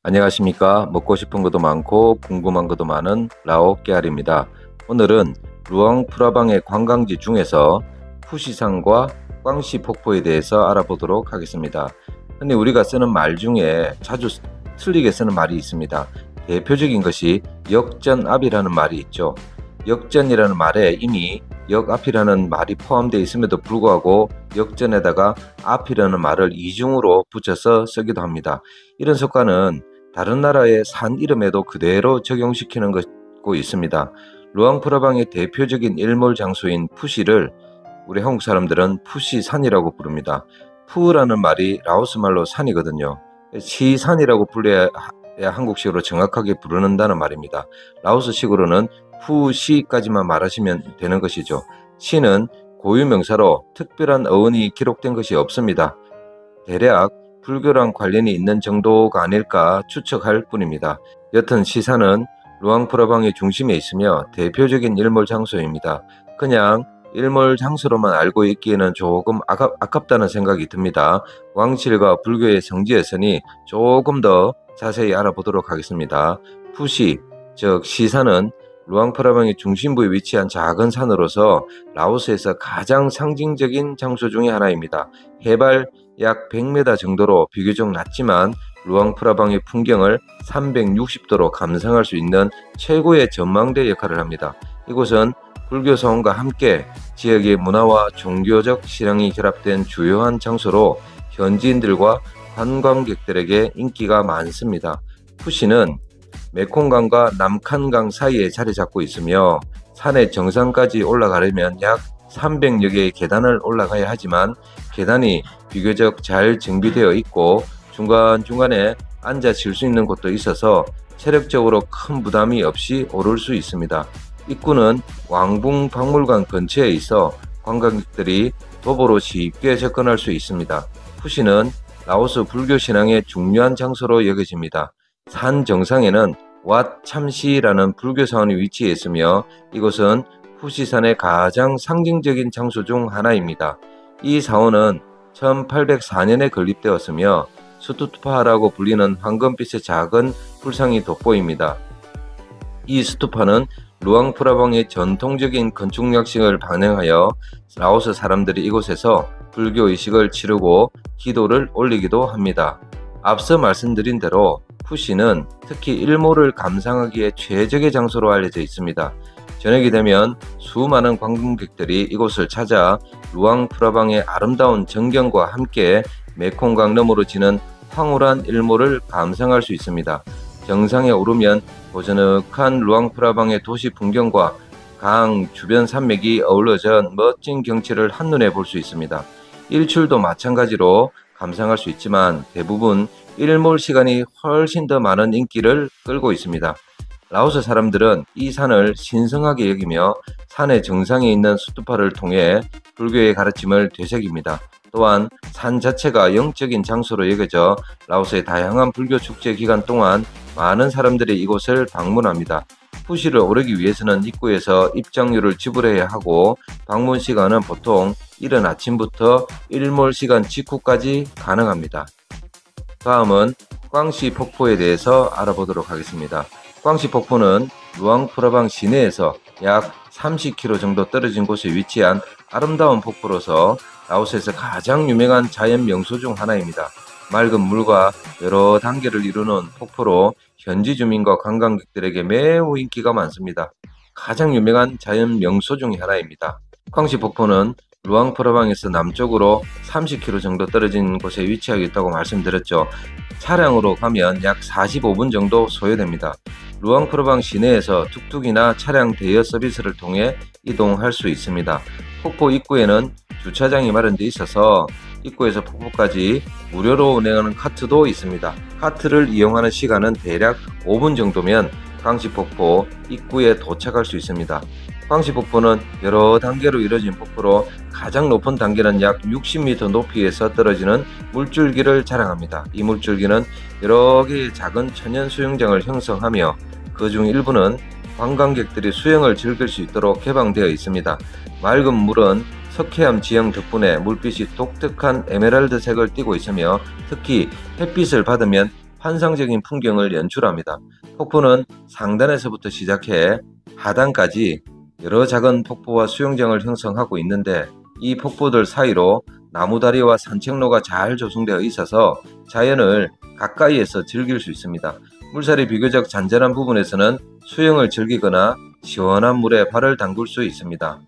안녕하십니까. 먹고 싶은 것도 많고 궁금한 것도 많은 라오 깨알입니다. 오늘은 루앙 프라방의 관광지 중에서 푸시산과 꽝시 폭포에 대해서 알아보도록 하겠습니다. 흔히 우리가 쓰는 말 중에 자주 틀리게 쓰는 말이 있습니다. 대표적인 것이 역전압이라는 말이 있죠. 역전이라는 말에 이미 역앞이라는 말이 포함되어 있음에도 불구하고 역전에다가 앞이라는 말을 이중으로 붙여서 쓰기도 합니다. 이런 습관은 다른 나라의 산 이름에도 그대로 적용시키는 것고 있습니다. 루앙프라방의 대표적인 일몰 장소인 푸시를 우리 한국 사람들은 푸시산이라고 부릅니다. 푸라는 말이 라오스 말로 산이거든요. 시산이라고 불러야 한국식으로 정확하게 부르는다는 말입니다. 라오스식으로는 푸시까지만 말하시면 되는 것이죠. 시는 고유명사로 특별한 어원이 기록된 것이 없습니다. 대략 불교랑 관련이 있는 정도가 아닐까 추측할 뿐입니다. 여튼 시산은 루앙프라방의 중심에 있으며 대표적인 일몰 장소입니다. 그냥 일몰 장소로만 알고 있기에는 조금 아깝다는 생각이 듭니다. 왕실과 불교의 성지였으니 조금 더 자세히 알아보도록 하겠습니다. 푸시, 즉 시산은 루앙프라방의 중심부에 위치한 작은 산으로서 라오스에서 가장 상징적인 장소 중의 하나입니다. 해발 약 100m 정도로 비교적 낮지만 루앙프라방의 풍경을 360도로 감상할 수 있는 최고의 전망대 역할을 합니다. 이곳은 불교 사원과 함께 지역의 문화와 종교적 신앙이 결합된 주요한 장소로 현지인들과 관광객들에게 인기가 많습니다. 푸시는 메콩강과 남칸강 사이에 자리 잡고 있으며 산의 정상까지 올라가려면 약 300여 개의 계단을 올라가야 하지만 계단이 비교적 잘 정비되어 있고 중간중간에 앉아 쉴 수 있는 곳도 있어서 체력적으로 큰 부담이 없이 오를 수 있습니다. 입구는 왕붕 박물관 근처에 있어 관광객들이 도보로 쉽게 접근할 수 있습니다. 푸시는 라오스 불교 신앙의 중요한 장소로 여겨집니다. 산 정상에는 왓 참시라는 불교 사원이 위치해 있으며 이곳은 푸시산의 가장 상징적인 장소 중 하나입니다. 이 사원은 1804년에 건립되었으며 스투파라고 불리는 황금빛의 작은 불상이 돋보입니다. 이 스투파는 루앙프라방의 전통적인 건축약식을 반영하여 라오스 사람들이 이곳에서 불교 의식을 치르고 기도를 올리기도 합니다. 앞서 말씀드린 대로 푸시는 특히 일몰을 감상하기에 최적의 장소로 알려져 있습니다. 저녁이 되면 수많은 관광객들이 이곳을 찾아 루앙프라방의 아름다운 전경과 함께 메콩강 너머로 지는 황홀한 일몰을 감상할 수 있습니다. 정상에 오르면 고즈넉한 루앙프라방의 도시 풍경과 강 주변 산맥이 어우러져 멋진 경치를 한눈에 볼 수 있습니다. 일출도 마찬가지로 감상할 수 있지만 대부분 일몰 시간이 훨씬 더 많은 인기를 끌고 있습니다. 라오스 사람들은 이 산을 신성하게 여기며 산의 정상에 있는 스투파를 통해 불교의 가르침을 되새깁니다. 또한 산 자체가 영적인 장소로 여겨져 라오스의 다양한 불교 축제 기간 동안 많은 사람들이 이곳을 방문합니다. 푸시를 오르기 위해서는 입구에서 입장료를 지불해야 하고 방문 시간은 보통 이른 아침부터 일몰 시간 직후까지 가능합니다. 다음은 꽝시 폭포에 대해서 알아보도록 하겠습니다. 꽝시 폭포는 루앙프라방 시내에서 약 30km 정도 떨어진 곳에 위치한 아름다운 폭포로서 라오스에서 가장 유명한 자연 명소 중 하나입니다. 맑은 물과 여러 단계를 이루는 폭포로 현지 주민과 관광객들에게 매우 인기가 많습니다. 가장 유명한 자연 명소 중 하나입니다. 꽝시 폭포는 루앙프라방에서 남쪽으로 30km 정도 떨어진 곳에 위치하고 있다고 말씀드렸죠. 차량으로 가면 약 45분 정도 소요됩니다. 루앙프라방 시내에서 툭툭이나 차량 대여 서비스를 통해 이동할 수 있습니다. 폭포 입구에는 주차장이 마련되어 있어서 입구에서 폭포까지 무료로 운행하는 카트도 있습니다. 카트를 이용하는 시간은 대략 5분 정도면 꽝시폭포 입구에 도착할 수 있습니다. 꽝시폭포는 여러 단계로 이루어진 폭포로 가장 높은 단계는 약 60m 높이에서 떨어지는 물줄기를 자랑합니다. 이 물줄기는 여러 개의 작은 천연 수영장을 형성하며 그중 일부는 관광객들이 수영을 즐길 수 있도록 개방되어 있습니다. 맑은 물은 석회암 지형 덕분에 물빛이 독특한 에메랄드색을 띠고 있으며 특히 햇빛을 받으면 환상적인 풍경을 연출합니다. 폭포는 상단에서부터 시작해 하단까지 여러 작은 폭포와 수영장을 형성하고 있는데, 이 폭포들 사이로 나무다리와 산책로가 잘 조성되어 있어서 자연을 가까이에서 즐길 수 있습니다. 물살이 비교적 잔잔한 부분에서는 수영을 즐기거나 시원한 물에 발을 담글 수 있습니다.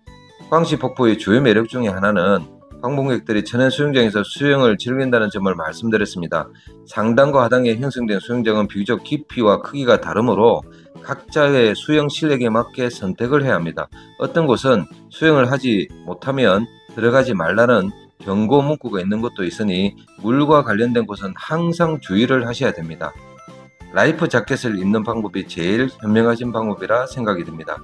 광시폭포의 주요 매력 중에 하나는 방문객들이 천연 수영장에서 수영을 즐긴다는 점을 말씀드렸습니다. 상단과 하단에 형성된 수영장은 비교적 깊이와 크기가 다르므로 각자의 수영 실력에 맞게 선택을 해야 합니다. 어떤 곳은 수영을 하지 못하면 들어가지 말라는 경고 문구가 있는 곳도 있으니 물과 관련된 곳은 항상 주의를 하셔야 됩니다. 라이프 자켓을 입는 방법이 제일 현명하신 방법이라 생각이 듭니다.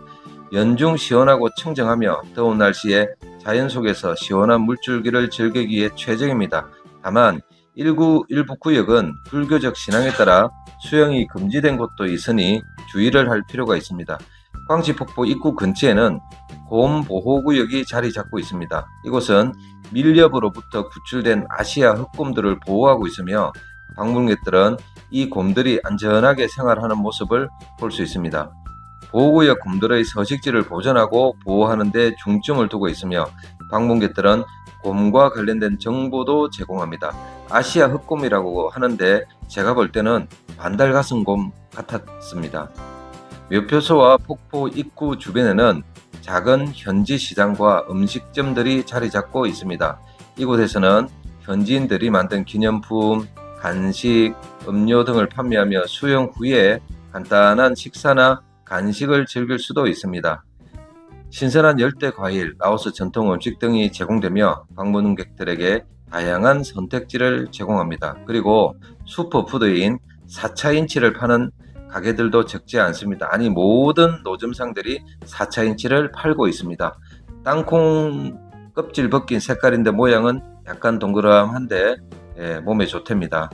연중 시원하고 청정하며 더운 날씨에 자연 속에서 시원한 물줄기를 즐기기에 최적입니다. 다만 일부 구역은 불교적 신앙에 따라 수영이 금지된 곳도 있으니 주의를 할 필요가 있습니다. 광시폭포 입구 근처에는 곰보호구역이 자리 잡고 있습니다. 이곳은 밀렵으로부터 구출된 아시아 흑곰들을 보호하고 있으며 방문객들은 이 곰들이 안전하게 생활하는 모습을 볼 수 있습니다. 보호구역 곰들의 서식지를 보존하고 보호하는 데 중점을 두고 있으며 방문객들은 곰과 관련된 정보도 제공합니다. 아시아 흑곰이라고 하는데 제가 볼 때는 반달가슴곰 같았습니다. 묘표소와 폭포 입구 주변에는 작은 현지 시장과 음식점들이 자리 잡고 있습니다. 이곳에서는 현지인들이 만든 기념품, 간식, 음료 등을 판매하며 수영 후에 간단한 식사나 간식을 즐길 수도 있습니다. 신선한 열대 과일, 라오스 전통 음식 등이 제공되며 방문객들에게 다양한 선택지를 제공합니다. 그리고 슈퍼푸드인 4차인치를 파는 가게들도 적지 않습니다. 아니, 모든 노점상들이 4차인치를 팔고 있습니다. 땅콩 껍질 벗긴 색깔인데 모양은 약간 동그ram한데 몸에 좋답니다.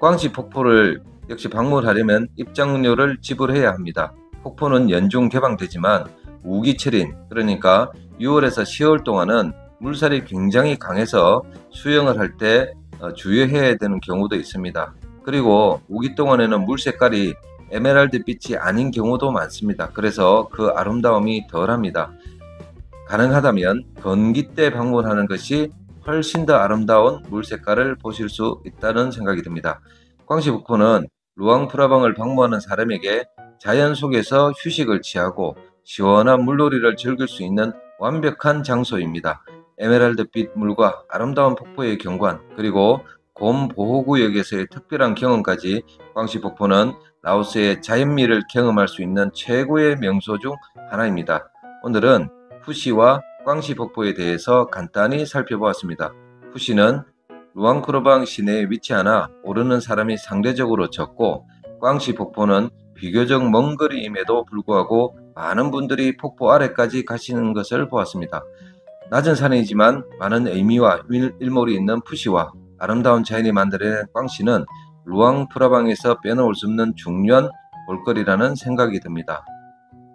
광시 폭포를 역시 방문하려면 입장료를 지불해야 합니다. 폭포는 연중 개방되지만 우기철인, 그러니까 6월에서 10월 동안은 물살이 굉장히 강해서 수영을 할 때 주의해야 되는 경우도 있습니다. 그리고 우기 동안에는 물 색깔이 에메랄드 빛이 아닌 경우도 많습니다. 그래서 그 아름다움이 덜합니다. 가능하다면 건기 때 방문하는 것이 훨씬 더 아름다운 물 색깔을 보실 수 있다는 생각이 듭니다. 광시폭포는 루앙프라방을 방문하는 사람에게 자연 속에서 휴식을 취하고 시원한 물놀이를 즐길 수 있는 완벽한 장소입니다. 에메랄드빛 물과 아름다운 폭포의 경관, 그리고 곰 보호구역에서의 특별한 경험까지, 광시폭포는 라오스의 자연미를 경험할 수 있는 최고의 명소 중 하나입니다. 오늘은 푸시와 광시폭포에 대해서 간단히 살펴보았습니다. 푸시는 루앙프라방 시내에 위치하나 오르는 사람이 상대적으로 적고, 광시폭포는 비교적 먼 거리임에도 불구하고 많은 분들이 폭포 아래까지 가시는 것을 보았습니다. 낮은 산이지만 많은 의미와 일몰이 있는 푸시와 아름다운 자연이 만들어낸 광시는 루앙프라방에서 빼놓을 수 없는 중요한 볼거리라는 생각이 듭니다.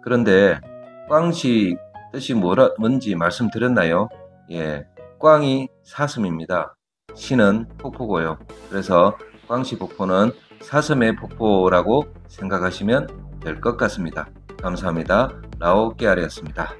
그런데 광시 뜻이 뭔지 말씀드렸나요? 꽝이 사슴입니다. 시는 폭포고요. 그래서 광시폭포는 사슴의 폭포라고 생각하시면 될 것 같습니다. 감사합니다. 라오 깨알이었습니다.